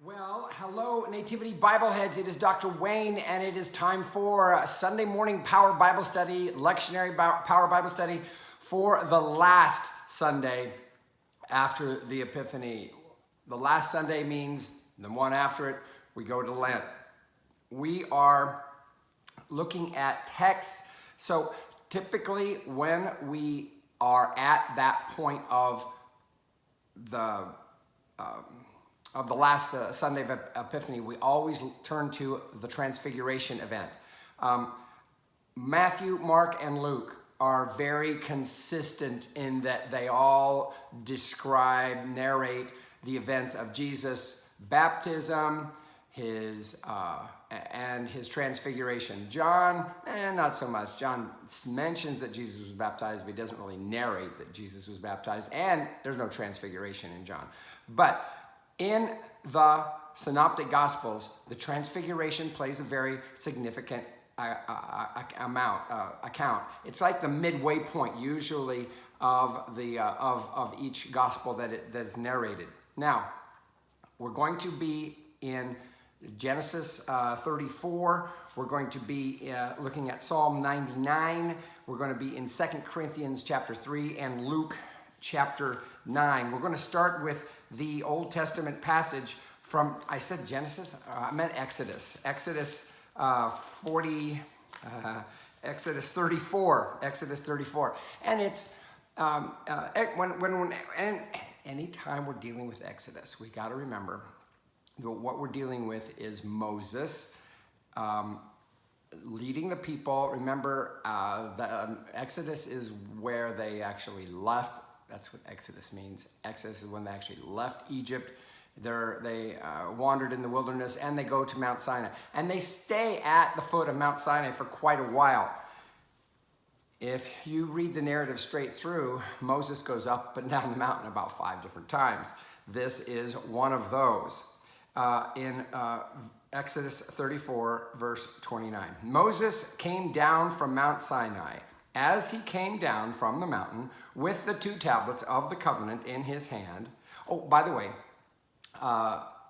Well, hello, Nativity Bible Heads. It is Dr. Wayne, and it is time for a Sunday morning Power Bible Study, Lectionary Power Bible Study for the last Sunday after the Epiphany. The last Sunday means the one after it, we go to Lent. We are looking at texts. So typically when we are at that point of the last Sunday of Epiphany, we always turn to the Transfiguration event. Matthew, Mark, and Luke are very consistent in that they all narrate the events of Jesus' baptism, and his transfiguration. John, not so much. John mentions that Jesus was baptized, but he doesn't really narrate that Jesus was baptized, and there's no transfiguration in John. But in the Synoptic Gospels, the Transfiguration plays a very significant account. It's like the midway point, usually, of each gospel that's narrated. Now, we're going to be in Genesis 34. We're going to be looking at Psalm 99. We're going to be in 2 Corinthians chapter 3 and Luke chapter 9. We're going to start with the Old Testament passage from, I said Genesis? I meant Exodus. Exodus 34. And it's, anytime we're dealing with Exodus, we got to remember that what we're dealing with is Moses leading the people. Remember, Exodus is where they actually left. That's what Exodus means. Exodus is when they actually left Egypt. They wandered in the wilderness, and they go to Mount Sinai. And they stay at the foot of Mount Sinai for quite a while. If you read the narrative straight through, Moses goes up and down the mountain about 5 different times. This is one of those. In Exodus 34, verse 29. Moses came down from Mount Sinai as he came down from the mountain with the 2 tablets of the covenant in his hand. Oh, by the way,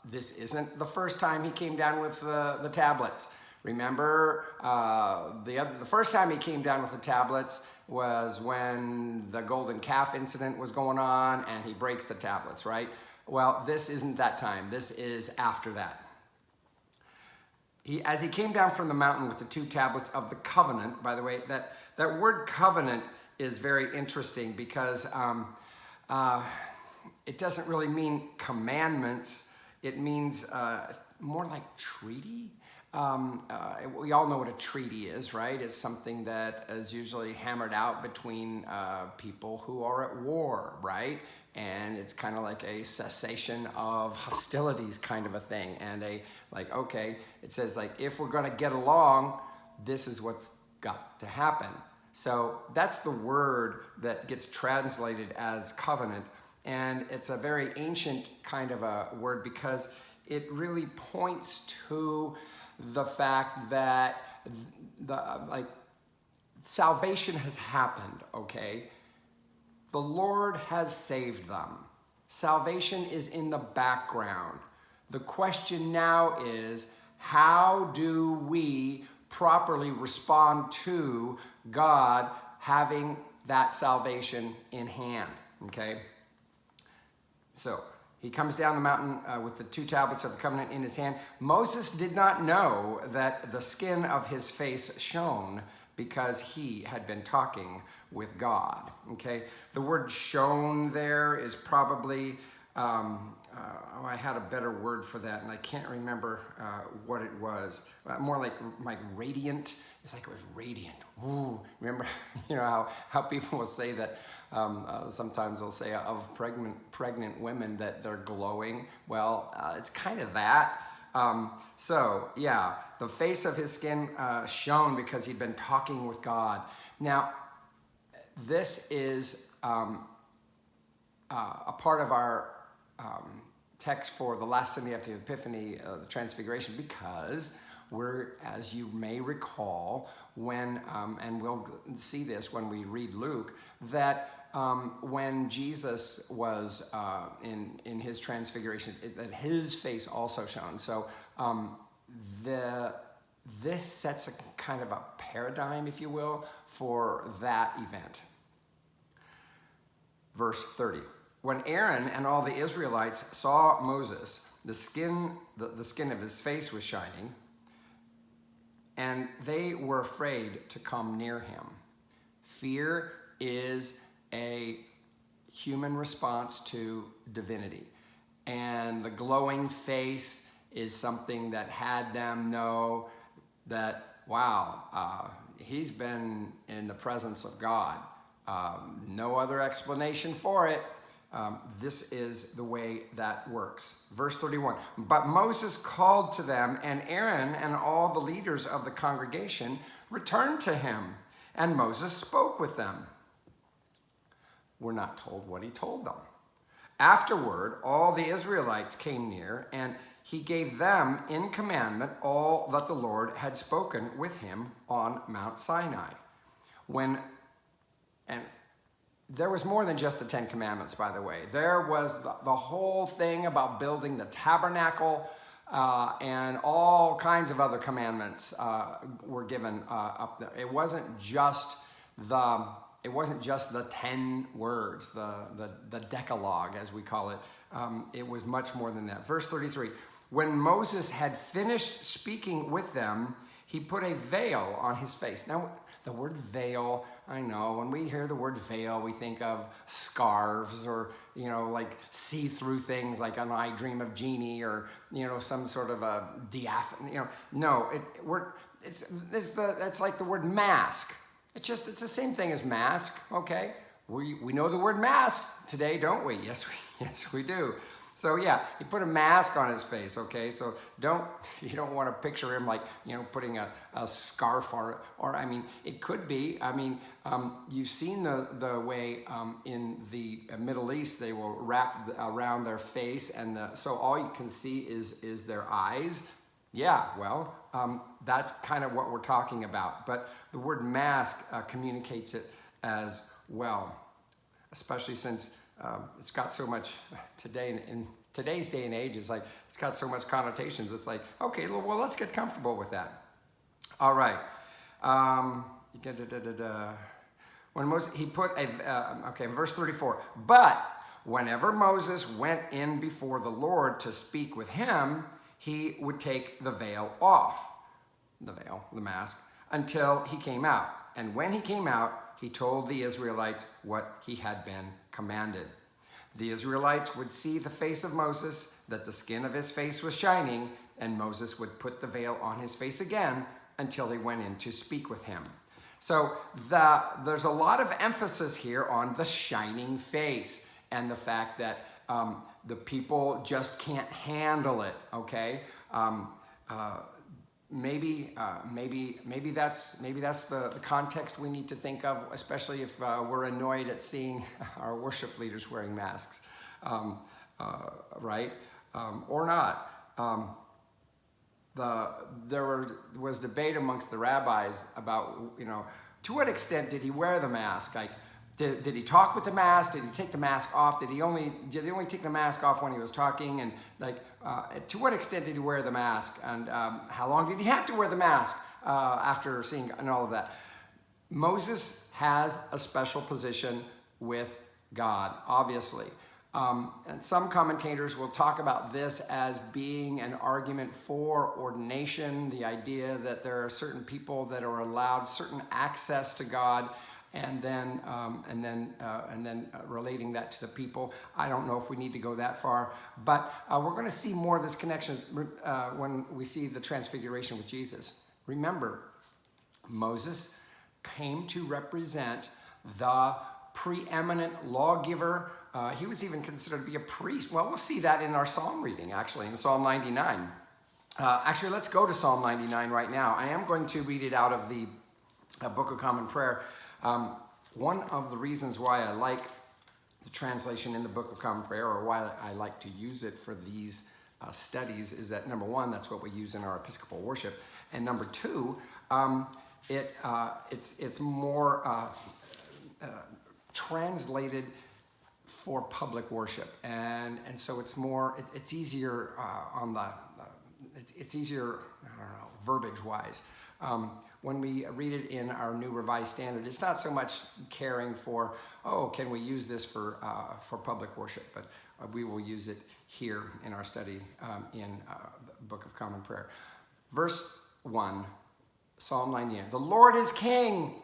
this isn't the first time he came down with the tablets. Remember, the first time he came down with the tablets was when the golden calf incident was going on, and he breaks the tablets, right? Well, this isn't that time. This is after that. As he came down from the mountain with the 2 tablets of the covenant, by the way, that word covenant is very interesting because it doesn't really mean commandments. It means more like treaty. We all know what a treaty is, right? It's something that is usually hammered out between people who are at war, right? And it's kind of like a cessation of hostilities kind of a thing. And okay, it says if we're going to get along, this is what's got to happen. So that's the word that gets translated as covenant. And it's a very ancient kind of a word because it really points to the fact that salvation has happened, okay? The Lord has saved them. Salvation is in the background. The question now is, how do we properly respond to God having that salvation in hand, okay? So he comes down the mountain with the 2 tablets of the covenant in his hand. Moses did not know that the skin of his face shone because he had been talking with God, okay? The word shone there is probably, I had a better word for that, and I can't remember what it was. More like radiant. It's like it was radiant. Ooh, remember, how people will say that, sometimes they'll say of pregnant women that they're glowing. Well, it's kind of that. So, yeah, the face of his skin shone because he'd been talking with God. Now, this is a part of our text for the last Sunday after the Epiphany, the Transfiguration, because we're, as you may recall, when, and we'll see this when we read Luke, that when Jesus was in his transfiguration, that his face also shone. So this sets a kind of a paradigm, if you will, for that event. Verse 30. When Aaron and all the Israelites saw Moses, the skin of his face was shining, and they were afraid to come near him. Fear is a human response to divinity. And the glowing face is something that had them know that, wow, he's been in the presence of God. No other explanation for it. This is the way that works. Verse 31, but Moses called to them, and Aaron and all the leaders of the congregation returned to him, and Moses spoke with them. We're not told what he told them. Afterward, all the Israelites came near, and he gave them in commandment all that the Lord had spoken with him on Mount Sinai. And there was more than just the 10 Commandments, by the way. There was the whole thing about building the tabernacle, and all kinds of other commandments were given up there. It wasn't just the 10 words, the Decalogue, as we call it. It was much more than that. Verse 33, when Moses had finished speaking with them, he put a veil on his face. Now, the word veil, I know, when we hear the word veil, we think of scarves or, like see-through things like an I Dream of Jeannie or, some sort of a diaphany. No, it's like the word mask. It's the same thing as mask, okay? We know the word mask today, don't we? Yes, we do. So yeah, he put a mask on his face, okay? So you don't want to picture him like, putting a scarf or it could be. You've seen the way in the Middle East they will wrap around their face, and so all you can see is their eyes. Yeah, well, that's kind of what we're talking about. But the word mask communicates it as well, especially since it's got so much today in today's day and age. It's got so much connotations. It's like, okay, well, let's get comfortable with that. All right. When Moses, he put verse 34. But whenever Moses went in before the Lord to speak with him, he would take the veil off, the mask, until he came out. And when he came out, he told the Israelites what he had been commanded. The Israelites would see the face of Moses, that the skin of his face was shining, and Moses would put the veil on his face again until he went in to speak with him. So there's a lot of emphasis here on the shining face and the fact that the people just can't handle it, okay? Maybe that's the context we need to think of, especially if we're annoyed at seeing our worship leaders wearing masks, right? Or not. There was debate amongst the rabbis about, to what extent did he wear the mask? Like, did he talk with the mask? Did he take the mask off? Did he only take the mask off when he was talking? And to what extent did he wear the mask? And how long did he have to wear the mask after seeing and all of that? Moses has a special position with God, obviously. And some commentators will talk about this as being an argument for ordination, the idea that there are certain people that are allowed certain access to God, and then relating that to the people. I don't know if we need to go that far, but we're going to see more of this connection when we see the Transfiguration with Jesus. Remember, Moses came to represent the preeminent lawgiver. He was even considered to be a priest. Well, we'll see that in our psalm reading, actually, in Psalm 99. Actually, let's go to Psalm 99 right now. I am going to read it out of the Book of Common Prayer. One of the reasons why I like the translation in the Book of Common Prayer, or why I like to use it for these studies, is that number one, that's what we use in our Episcopal worship, and number two, it's more translated for public worship, and so it's more, it's easier it's easier, I don't know, verbiage wise. When we read it in our New Revised Standard, it's not so much caring for, oh, can we use this for public worship, but we will use it here in our study in the Book of Common Prayer. Verse 1, Psalm 98. The Lord is king.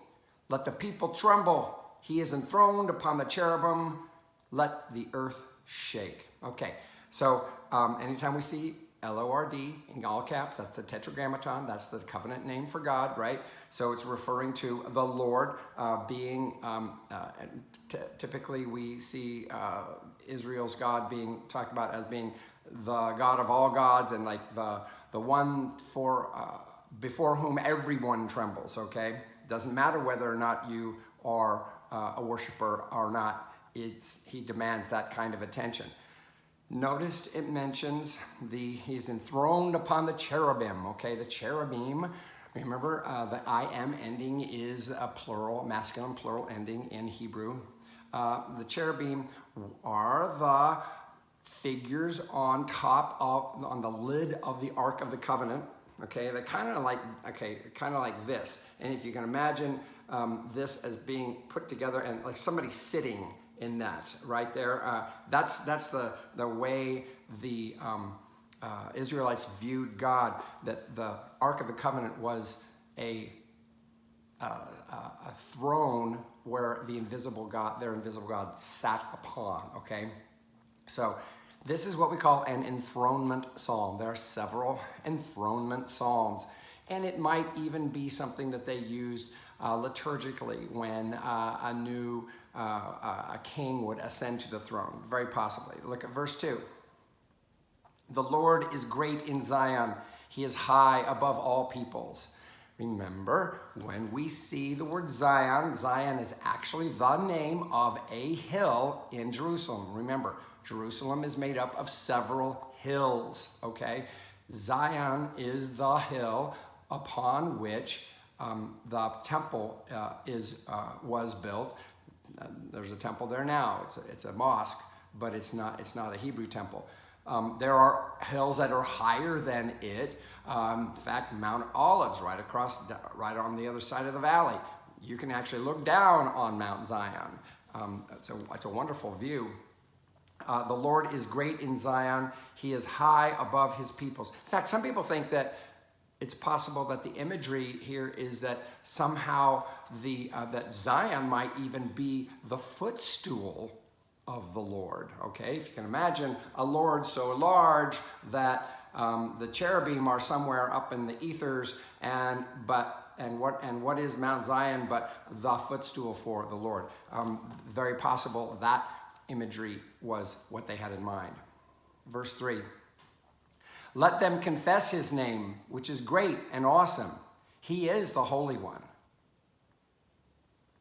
Let the people tremble. He is enthroned upon the cherubim. Let the earth shake. Okay, so anytime we see L-O-R-D in all caps, that's the Tetragrammaton, that's the covenant name for God, right? So it's referring to the Lord being, typically we see Israel's God being talked about as being the God of all gods, and like the one before whom everyone trembles, okay? It doesn't matter whether or not you are a worshiper or not, he demands that kind of attention. Notice it mentions he's enthroned upon the cherubim, okay? The cherubim, remember the I am ending is a plural, masculine plural ending in Hebrew. The cherubim are the figures on the lid of the Ark of the Covenant, okay? They're kind of like this. And if you can imagine this as being put together and like somebody sitting in that right there, that's the way the Israelites viewed God. That the Ark of the Covenant was a throne where their invisible God sat upon. Okay, so this is what we call an enthronement psalm. There are several enthronement psalms, and it might even be something that they used liturgically when a king would ascend to the throne, very possibly. Look at verse 2. The Lord is great in Zion. He is high above all peoples. Remember, when we see the word Zion, Zion is actually the name of a hill in Jerusalem. Remember, Jerusalem is made up of several hills, okay? Zion is the hill upon which the temple was built. There's a temple there now. It's a mosque, but it's not a Hebrew temple. There are hills that are higher than it. In fact, Mount Olives, right on the other side of the valley. You can actually look down on Mount Zion. It's a wonderful view. The Lord is great in Zion. He is high above his peoples. In fact, some people think that it's possible that the imagery here is that somehow that Zion might even be the footstool of the Lord. Okay, if you can imagine a Lord so large that the cherubim are somewhere up in the ethers, and what is Mount Zion but the footstool for the Lord? Very possible that imagery was what they had in mind. Verse 3. Let them confess his name, which is great and awesome. He is the Holy One.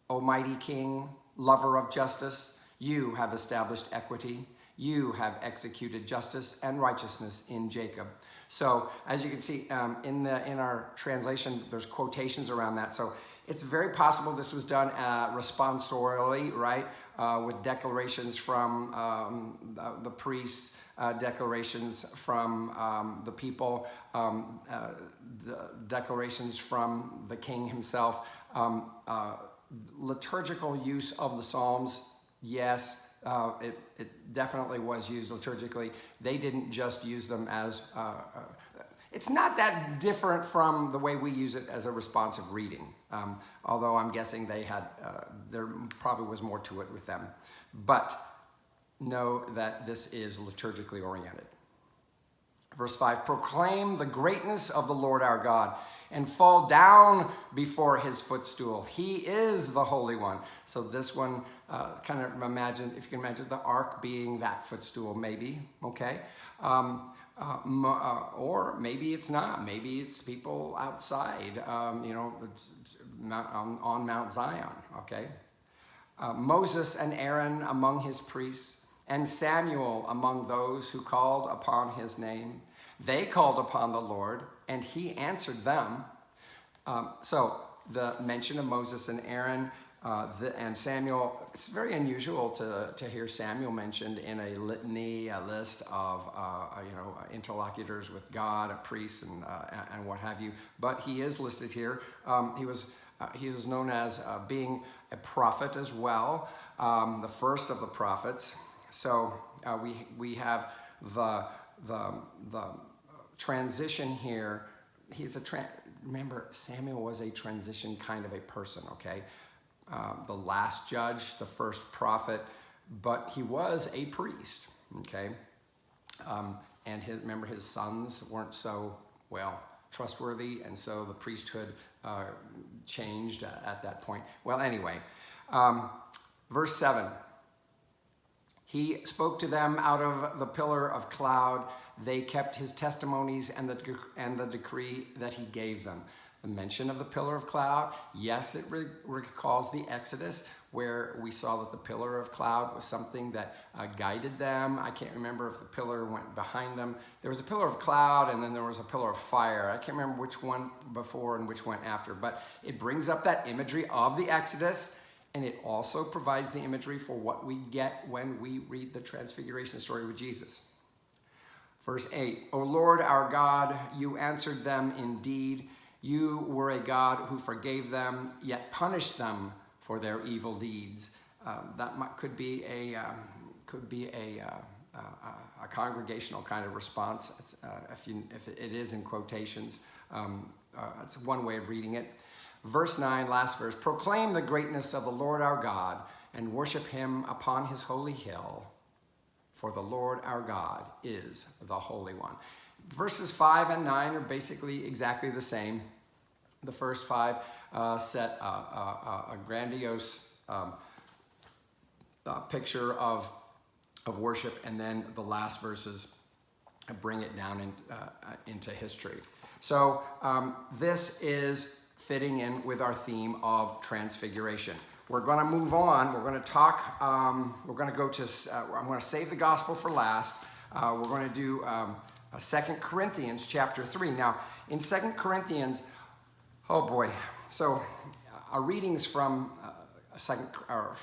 O mighty King, lover of justice, you have established equity. You have executed justice and righteousness in Jacob. So, as you can see in our translation, there's quotations around that. So, it's very possible this was done responsorially, right? With declarations from the priests, declarations from the people, the declarations from the king himself. Liturgical use of the Psalms, yes, it definitely was used liturgically. They didn't just use them as, it's not that different from the way we use it as a responsive reading. Although I'm guessing there probably was more to it with them. But know that this is liturgically oriented. Verse 5, proclaim the greatness of the Lord our God and fall down before his footstool. He is the Holy One. So this one, kind of imagine, if you can imagine the ark being that footstool, maybe, okay? Or maybe it's not. Maybe it's people outside, on Mount Zion, okay? Moses and Aaron among his priests, and Samuel among those who called upon his name. They called upon the Lord, and he answered them. So the mention of Moses and Aaron And Samuel, it's very unusual to hear Samuel mentioned in a litany, a list of interlocutors with God, priests, and what have you. But he is listed here. He was known as being a prophet as well, the first of the prophets. So we have the transition here. Remember, Samuel was a transition kind of a person, okay? The last judge, the first prophet, but he was a priest, okay? And remember, his sons weren't so, trustworthy, and so the priesthood changed at that point. Well, anyway, verse 7. He spoke to them out of the pillar of cloud. They kept his testimonies and the decree that he gave them. The mention of the pillar of cloud, yes, it recalls the Exodus, where we saw that the pillar of cloud was something that guided them. I can't remember if the pillar went behind them. There was a pillar of cloud, and then there was a pillar of fire. I can't remember which one before and which one after, but it brings up that imagery of the Exodus, and it also provides the imagery for what we get when we read the Transfiguration story with Jesus. Verse 8, O Lord our God, you answered them indeed. You were a God who forgave them, yet punished them for their evil deeds. Could be a congregational kind of response. If it is in quotations, it's one way of reading it. Verse 9, last verse, proclaim the greatness of the Lord our God and worship him upon his holy hill, for the Lord our God is the Holy One. Verses 5 and 9 are basically exactly the same. The first 5 set a grandiose picture of worship, and then the last verses bring it down into history. So this is fitting in with our theme of transfiguration. We're going to move on. We're going to talk. We're going to go to. I'm going to save the gospel for last. We're going to do 2 Corinthians chapter 3. Now, in 2 Corinthians, oh boy. So, our readings from our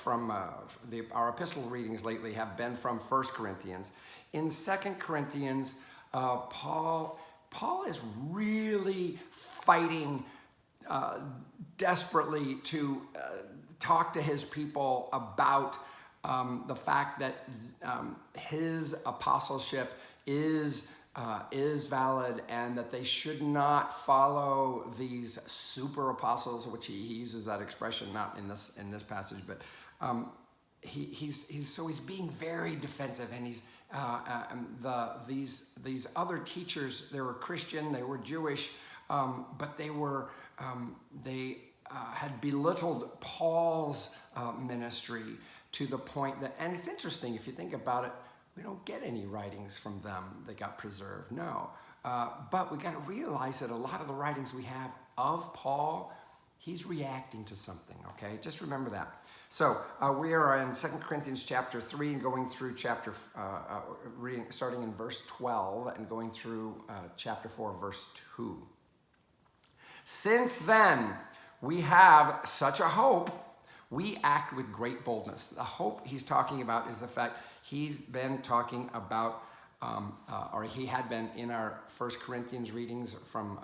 epistle readings lately have been from 1 Corinthians. In 2 Corinthians, Paul is really fighting desperately to talk to his people about the fact that his apostleship is valid, and that they should not follow these super apostles, which he uses that expression not in this passage, but he's being very defensive, and these other teachers, they were Christian, they were Jewish, but they had belittled Paul's ministry to the point that, and it's interesting if you think about it, we don't get any writings from them that got preserved, no. But we got to realize that a lot of the writings we have of Paul, he's reacting to something, okay? Just remember that. So we are in 2 Corinthians chapter 3 and going through reading, starting in verse 12 and going through chapter 4, verse 2. Since then, we have such a hope, we act with great boldness. The hope he's talking about is the fact he's been talking about, or he had been in our 1 Corinthians readings from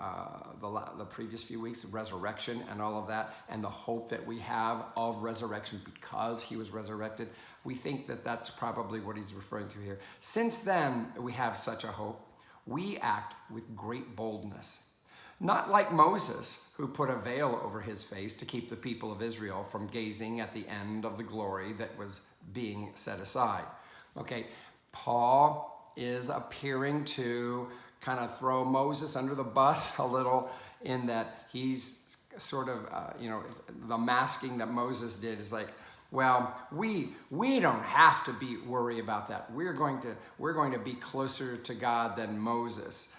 the previous few weeks, resurrection and all of that, and the hope that we have of resurrection because he was resurrected. We think that that's probably what he's referring to here. Since then, we have such a hope. We act with great boldness. Not like Moses, who put a veil over his face to keep the people of Israel from gazing at the end of the glory that was being set aside. Okay, Paul is appearing to kind of throw Moses under the bus a little, in that he's sort of, the masking that Moses did is like, well, we don't have to worry about that. We're going to be closer to God than Moses.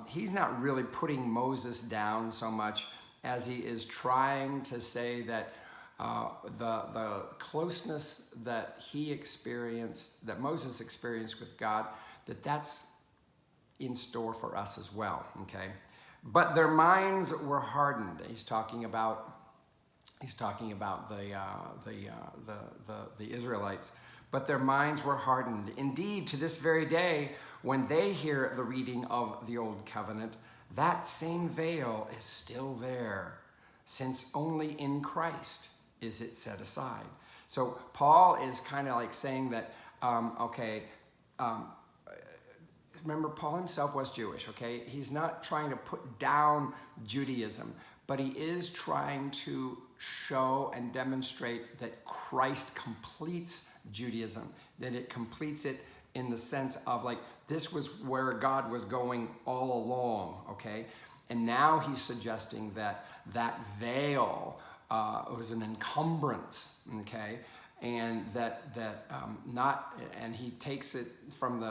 He's not really putting Moses down so much as he is trying to say that the closeness that that Moses experienced with God, that's in store for us as well, okay? But their minds were hardened. He's talking about He's talking about the Israelites. But their minds were hardened. Indeed, to this very day, when they hear the reading of the Old Covenant, that same veil is still there, since only in Christ is it set aside. So Paul is kind of like saying that, remember, Paul himself was Jewish, okay? He's not trying to put down Judaism, but he is trying to show and demonstrate that Christ completes Judaism, that it completes it in the sense of like, this was where God was going all along, okay? And now he's suggesting that that veil was an encumbrance, okay? And and he takes it from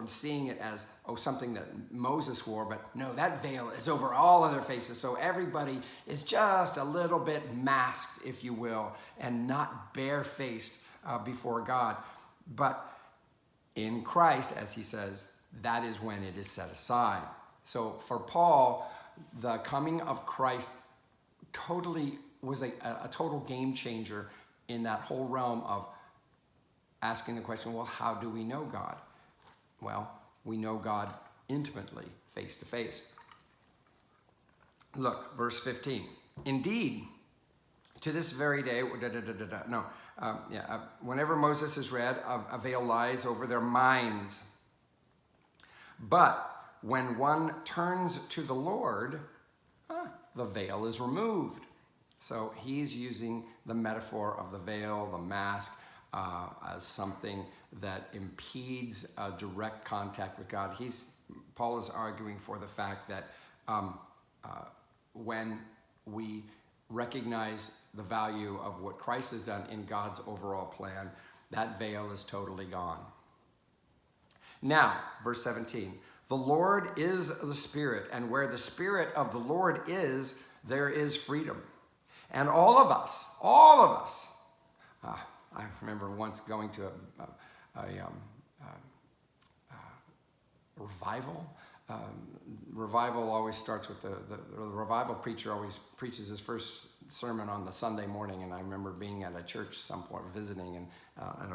seeing it as something that Moses wore, but no, that veil is over all other faces. So everybody is just a little bit masked, if you will, and not barefaced before God. But in Christ, as he says, that is when it is set aside. So for Paul, the coming of Christ totally was a total game changer in that whole realm of asking the question, well, how do we know God? Well, we know God intimately, face to face. Look, verse 15. Indeed, to this very day, whenever Moses is read, a veil lies over their minds. But when one turns to the Lord, the veil is removed. So he's using the metaphor of the veil, the mask, as something that impedes direct contact with God. Paul is arguing for the fact that when we recognize the value of what Christ has done in God's overall plan, that veil is totally gone. Now, verse 17, the Lord is the Spirit, and where the Spirit of the Lord is, there is freedom. And all of us, I remember once going to a revival. Revival always starts with the revival preacher always preaches his first sermon on the Sunday morning, and I remember being at a church some point visiting, and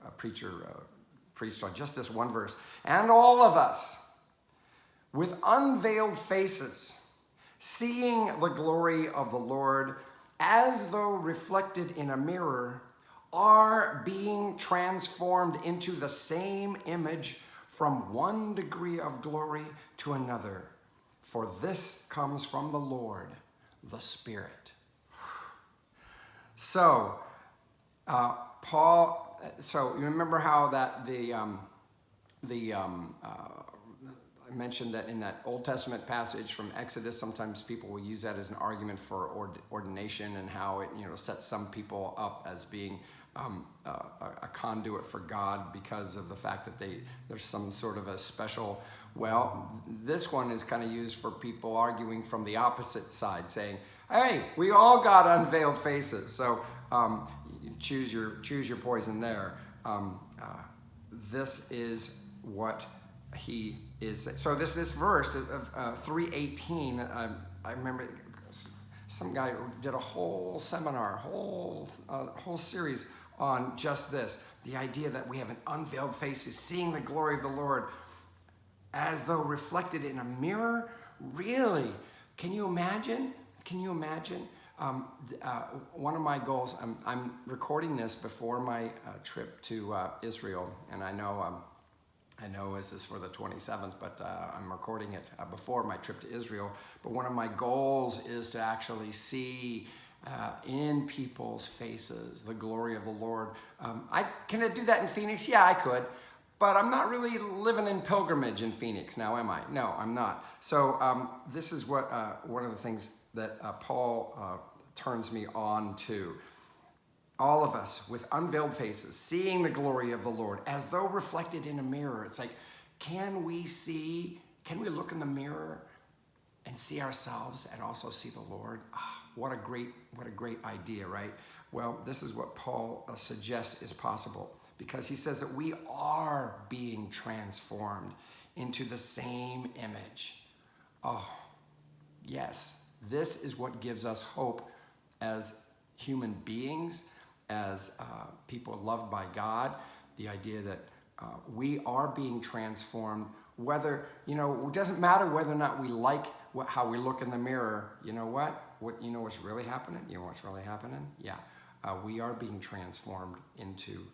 a preacher preached on just this one verse. And all of us, with unveiled faces, seeing the glory of the Lord, as though reflected in a mirror, are being transformed into the same image from one degree of glory to another. For this comes from the Lord, the Spirit. So, Paul, so you remember how that I mentioned that in that Old Testament passage from Exodus, sometimes people will use that as an argument for ordination and how it sets some people up as being a conduit for God because of the fact that there's some sort of a special. Well, this one is kind of used for people arguing from the opposite side, saying, "Hey, we all got unveiled faces, so choose your poison there." This is what he is. So this verse of 3:18. I remember some guy did a whole seminar, whole series on just this, the idea that we have an unveiled face, is seeing the glory of the Lord as though reflected in a mirror. Really? Can you imagine? One of my goals, I'm recording this before my trip to Israel, and I know this is for the 27th, but I'm recording it before my trip to Israel. But one of my goals is to actually see in people's faces the glory of the Lord. Can I do that in Phoenix? Yeah, I could. But I'm not really living in pilgrimage in Phoenix now, am I? No, I'm not. So this is what one of the things that Paul turns me on to. All of us with unveiled faces, seeing the glory of the Lord as though reflected in a mirror. It's like, can we look in the mirror and see ourselves and also see the Lord? What a great idea, right? Well, this is what Paul suggests is possible, because he says that we are being transformed into the same image. Oh, yes, This is what gives us hope as human beings, as people loved by God. The idea that we are being transformed, whether, it doesn't matter whether or not we like how we look in the mirror. You know what? What's really happening? You know what's really happening? Yeah. We are being transformed into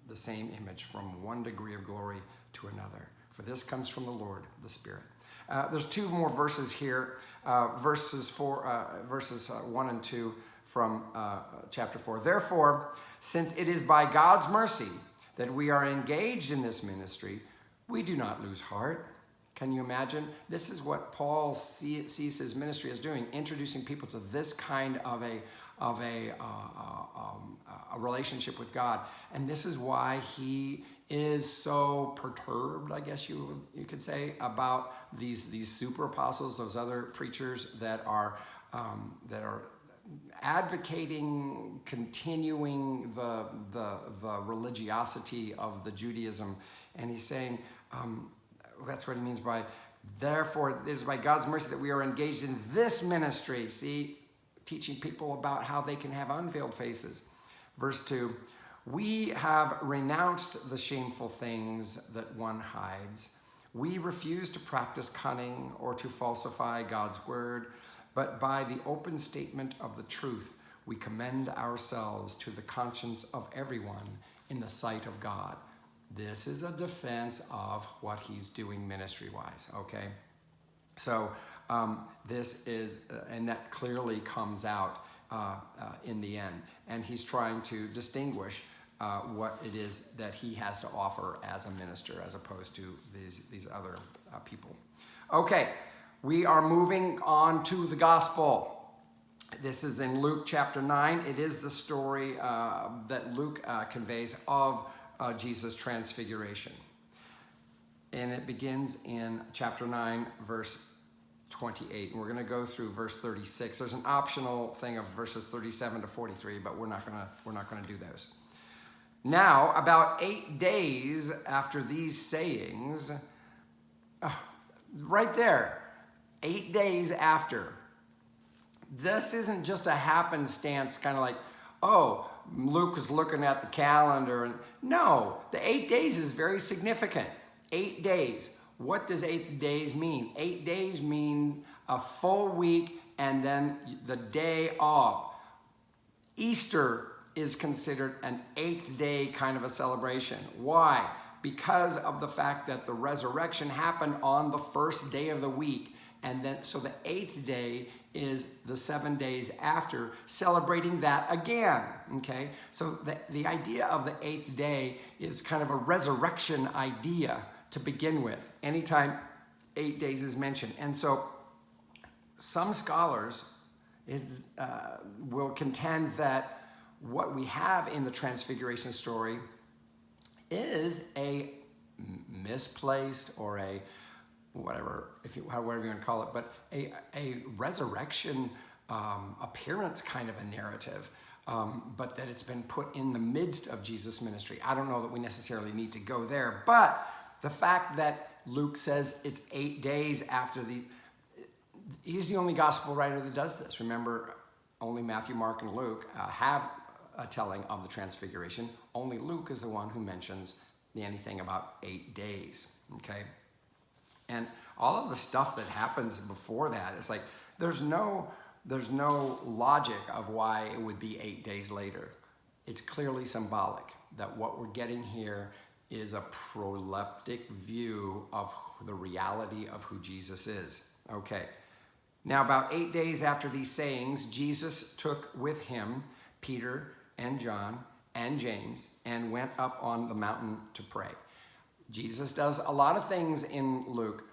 the same image from one degree of glory to another. For this comes from the Lord, the Spirit. There's two more verses here, verses 1 and 2 from chapter 4. Therefore, since it is by God's mercy that we are engaged in this ministry, we do not lose heart. Can you imagine? This is what Paul sees his ministry as doing, introducing people to this kind of a relationship with God. And this is why he is so perturbed, I guess you could say, about these super apostles, those other preachers that are advocating continuing the religiosity of the Judaism. And he's saying, that's what he means by, therefore, it is by God's mercy that we are engaged in this ministry. See, teaching people about how they can have unveiled faces. Verse 2, we have renounced the shameful things that one hides. We refuse to practice cunning or to falsify God's word, but by the open statement of the truth, we commend ourselves to the conscience of everyone in the sight of God. This is a defense of what he's doing ministry-wise, okay? So this is, and that clearly comes out in the end. And he's trying to distinguish what it is that he has to offer as a minister as opposed to these other people. Okay, we are moving on to the gospel. This is in Luke chapter 9. It is the story that Luke conveys of Jesus' transfiguration. And it begins in chapter 9, verse 28. And we're going to go through verse 36. There's an optional thing of verses 37 to 43, but we're not going to do those. Now, about 8 days after these sayings, right there, 8 days after. This isn't just a happenstance, kind of like, oh, Luke was looking at the calendar. And no, the 8 days is very significant. 8 days. What does 8 days mean? 8 days mean a full week and then the day off. Easter is considered an 8th day kind of a celebration. Why? Because of the fact that the resurrection happened on the first day of the week. And then, so the 8th day is the 7 days after, celebrating that again, okay? So the idea of the 8th day is kind of a resurrection idea to begin with, anytime 8 days is mentioned. And so some scholars will contend that what we have in the Transfiguration story is a misplaced or a whatever, however you want to call it, but a resurrection appearance kind of a narrative, but that it's been put in the midst of Jesus' ministry. I don't know that we necessarily need to go there, but the fact that Luke says it's 8 days after he's the only gospel writer that does this. Remember, only Matthew, Mark, and Luke have a telling of the Transfiguration. Only Luke is the one who mentions anything about 8 days, okay? And all of the stuff that happens before that, it's like there's no logic of why it would be 8 days later. It's clearly symbolic that what we're getting here is a proleptic view of the reality of who Jesus is. Okay. Now, about 8 days after these sayings, Jesus took with him Peter and John and James and went up on the mountain to pray. Jesus does a lot of things in Luke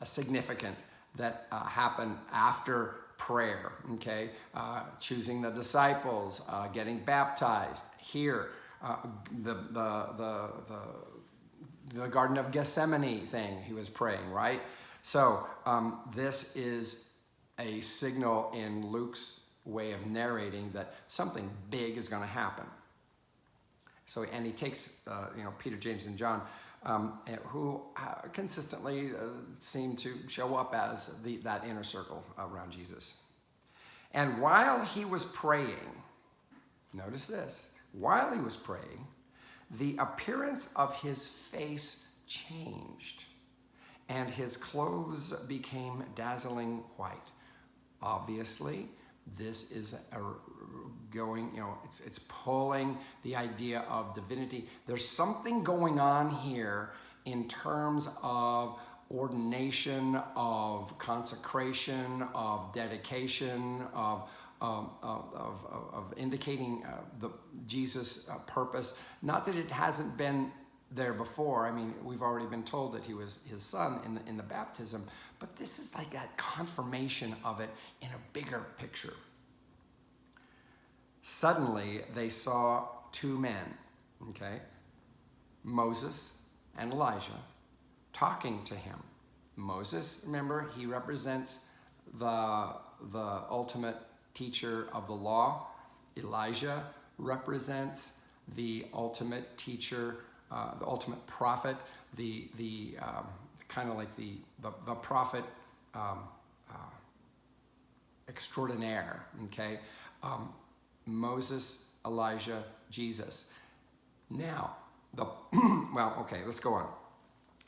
significant that happen after prayer, okay? Choosing the disciples, getting baptized. Here, the Garden of Gethsemane thing, he was praying, right? So this is a signal in Luke's way of narrating that something big is going to happen. So, and he takes, Peter, James, and John who consistently seem to show up as that inner circle around Jesus. And while he was praying, notice this, while he was praying, the appearance of his face changed, and his clothes became dazzling white. Obviously, this is it's pulling the idea of divinity. There's something going on here in terms of ordination, of consecration, of dedication, of indicating the Jesus purpose. Not that it hasn't been there before. I mean, we've already been told that he was his son in the baptism, but this is like that confirmation of it in a bigger picture. Suddenly, they saw two men, okay, Moses and Elijah, talking to him. Moses, remember, he represents the ultimate teacher of the law. Elijah represents the ultimate teacher, the ultimate prophet, the kind of like the prophet extraordinaire, okay? Moses, Elijah, Jesus. Now, let's go on.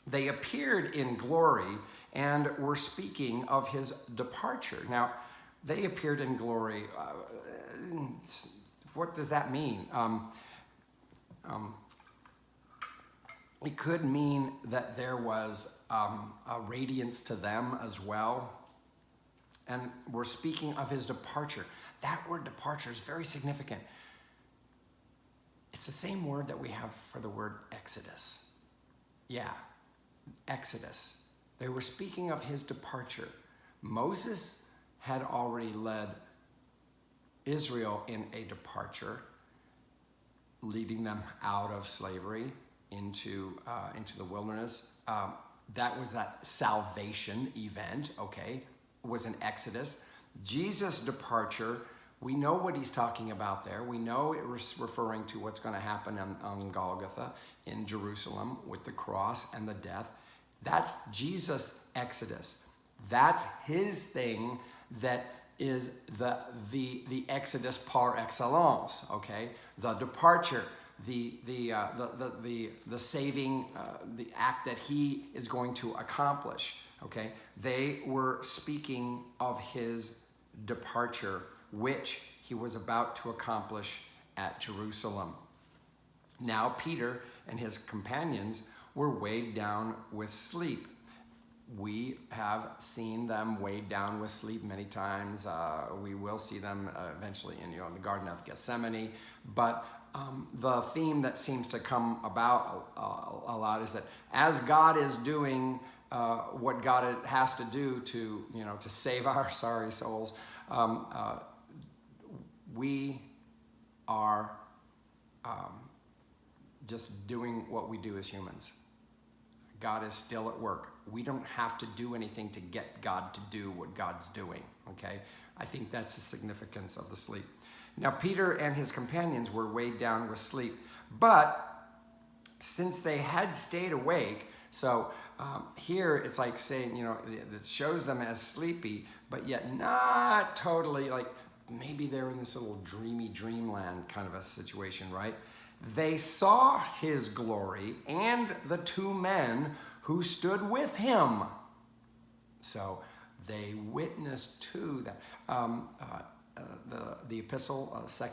They appeared in glory and were speaking of his departure. Now, they appeared in glory. What does that mean? It could mean that there was a radiance to them as well. And we're speaking of his departure. That word departure is very significant. It's the same word that we have for the word Exodus. Yeah, Exodus. They were speaking of his departure. Moses had already led Israel in a departure, leading them out of slavery into the wilderness. That was that salvation event, okay, was an Exodus. Jesus' departure, we know what he's talking about there. We know it was referring to what's going to happen on Golgotha in Jerusalem with the cross and the death. That's Jesus' Exodus. That's his thing that is the Exodus par excellence, okay? The departure, the saving, the act that he is going to accomplish, okay? They were speaking of his departure, which he was about to accomplish at Jerusalem. Now Peter and his companions were weighed down with sleep. We have seen them weighed down with sleep many times. We will see them eventually in the Garden of Gethsemane. But the theme that seems to come about a lot is that as God is doing what God has to do to save our sorry souls, we are just doing what we do as humans. God is still at work. We don't have to do anything to get God to do what God's doing, okay? I think that's the significance of the sleep. Now, Peter and his companions were weighed down with sleep, but since they had stayed awake, so here it's like saying, it shows them as sleepy, but yet not totally, like maybe they're in this little dreamy dreamland kind of a situation, right? They saw his glory and the two men who stood with him. So they witnessed to that. The epistle, 2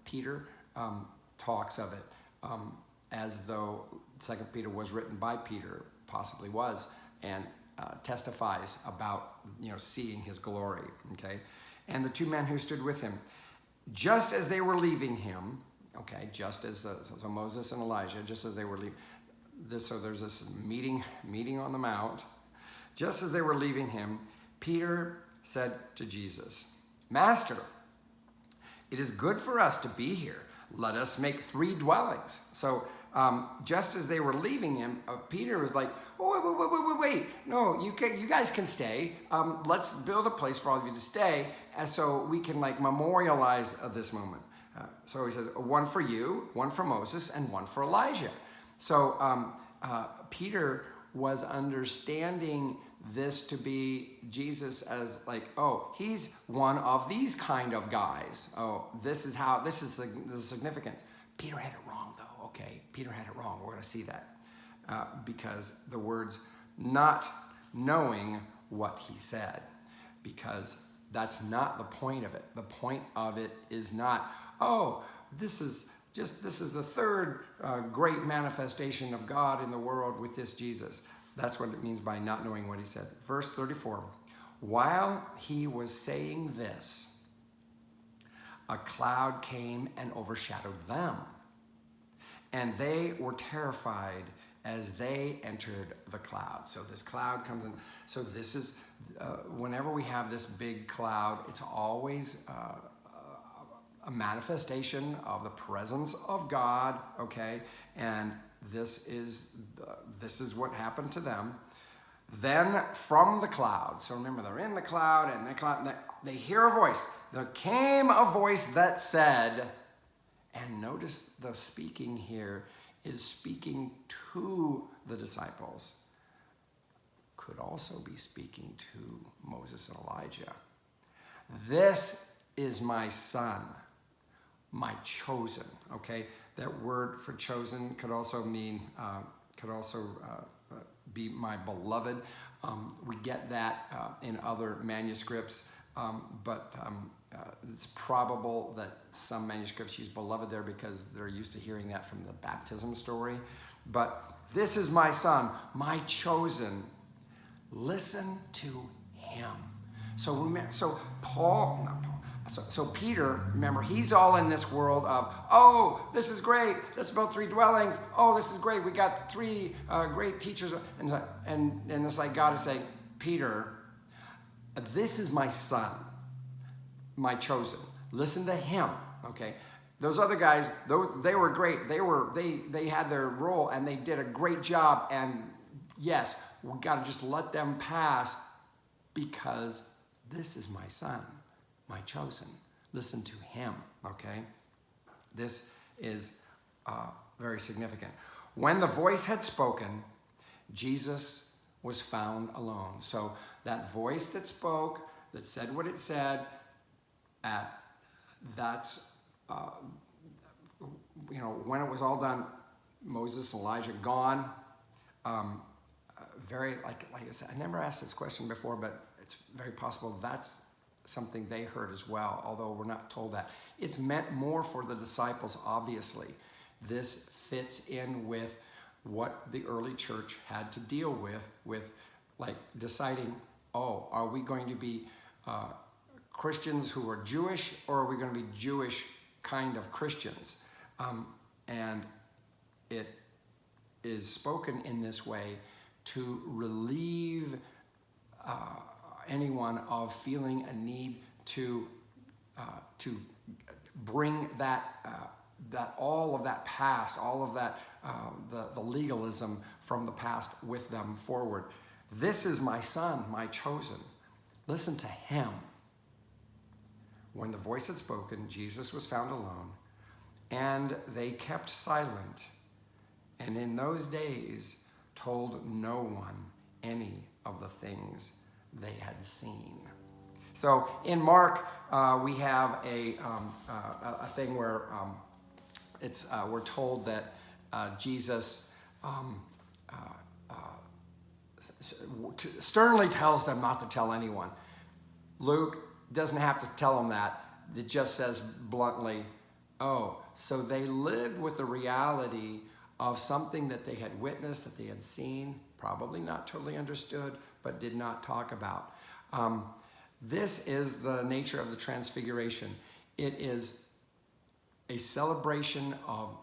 Peter, talks of it as though 2 Peter was written by Peter, possibly was, and testifies about seeing his glory. Okay, and the two men who stood with him, just as they were leaving him. Okay, just as so Moses and Elijah, just as they were leaving. So there's this meeting on the mount. Just as they were leaving him, Peter said to Jesus, "Master, it is good for us to be here. Let us make 3 dwellings." So just as they were leaving him, Peter was like, "Oh, wait. No, you guys can stay. Let's build a place for all of you to stay, and so we can memorialize this moment." So he says, one for you, one for Moses, and one for Elijah. So Peter was understanding this to be Jesus as like, oh, he's one of these kind of guys. Oh, this is the significance. Peter had it wrong though, okay? Peter had it wrong, we're gonna see that. Because the words not knowing what he said, because that's not the point of it. The point of it is not, oh, this is the third great manifestation of God in the world with this Jesus. That's what it means by not knowing what he said. Verse 34, while he was saying this, a cloud came and overshadowed them, and they were terrified as they entered the cloud. So this cloud comes in. So this is, whenever we have this big cloud, it's always a manifestation of the presence of God, okay? And this is what happened to them. Then from the cloud, so remember they're in the cloud, and they hear a voice. There came a voice that said, and notice the speaking here is speaking to the disciples. Could also be speaking to Moses and Elijah. This is my son, my chosen, okay? That word for chosen could also mean, be my beloved. We get that in other manuscripts, but it's probable that some manuscripts use beloved there because they're used to hearing that from the baptism story. But this is my son, my chosen. Listen to him. So Peter, remember, he's all in this world of, oh, this is great. Let's build 3 dwellings. Oh, this is great. We got 3 great teachers. And it's like God is saying, Peter, this is my son, my chosen. Listen to him, okay? Those other guys, they were great. They had their role and they did a great job. And yes, we got to just let them pass because this is my son, my chosen. Listen to him, okay? This is very significant. When the voice had spoken, Jesus was found alone. So that voice that spoke, that said what it said, when it was all done, Moses and Elijah gone. Like I said, I never asked this question before, but it's very possible that's something they heard as well, although we're not told that. It's meant more for the disciples, obviously. This fits in with what the early church had to deal with like deciding, oh, are we going to be Christians who are Jewish, or are we going to be Jewish kind of Christians? And it is spoken in this way to relieve anyone of feeling a need to bring that all of that past, all of that the legalism from the past with them forward. This is my son, my chosen. Listen to him. When the voice had spoken, Jesus was found alone, and they kept silent, and in those days told no one any of the things they had seen. So in Mark, we have a thing where we're told that Jesus sternly tells them not to tell anyone. Luke doesn't have to tell them that. It just says bluntly, oh, so they lived with the reality of something that they had witnessed, that they had seen, probably not totally understood, but did not talk about. This is the nature of the Transfiguration. It is a celebration of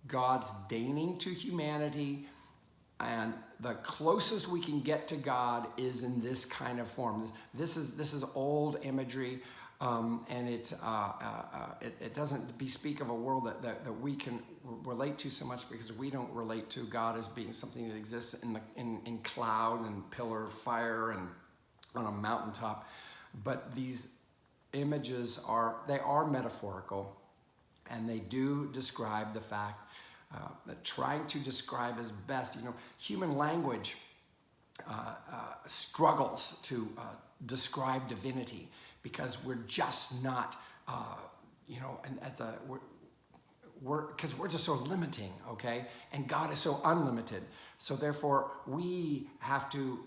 God's deigning to humanity, and the closest we can get to God is in this kind of form. This is old imagery, and it doesn't bespeak of a world that we can relate to so much, because we don't relate to God as being something that exists in cloud and pillar of fire and on a mountaintop. But these images are metaphorical, and they do describe the fact trying to describe as best. Human language struggles to describe divinity because we're just not, because we're just so limiting, okay? And God is so unlimited. So therefore, we have to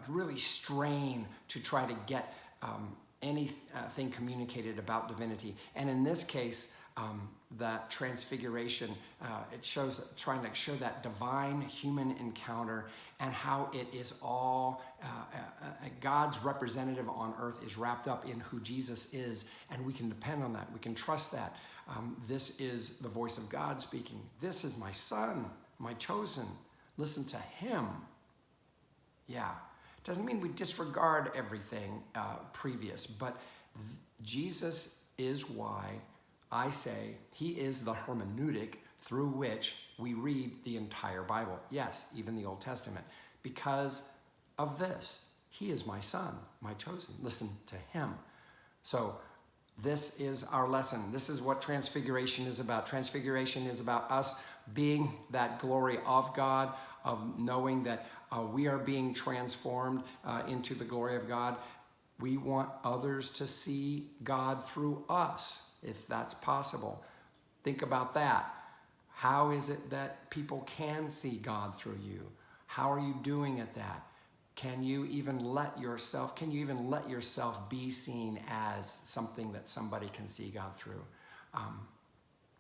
really strain to try to get anything communicated about divinity. And in this case, that Transfiguration, it shows, trying to show that divine human encounter and how it is all, God's representative on earth is wrapped up in who Jesus is, and we can depend on that. We can trust that. This is the voice of God speaking. This is my son, my chosen. Listen to him. Yeah. Doesn't mean we disregard everything previous, but Jesus is why I say he is the hermeneutic through which we read the entire Bible. Yes, even the Old Testament. Because of this, he is my son, my chosen. Listen to him. So this is our lesson. This is what Transfiguration is about. Transfiguration is about us being that glory of God, of knowing that we are being transformed into the glory of God. We want others to see God through us, if that's possible. Think about that. How is it that people can see God through you? How are you doing at that? Can you even let yourself be seen as something that somebody can see God through?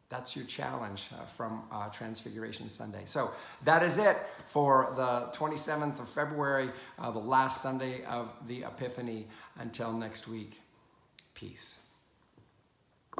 That's your challenge from Transfiguration Sunday. So that is it for the 27th of February, the last Sunday of the Epiphany. Until next week, peace.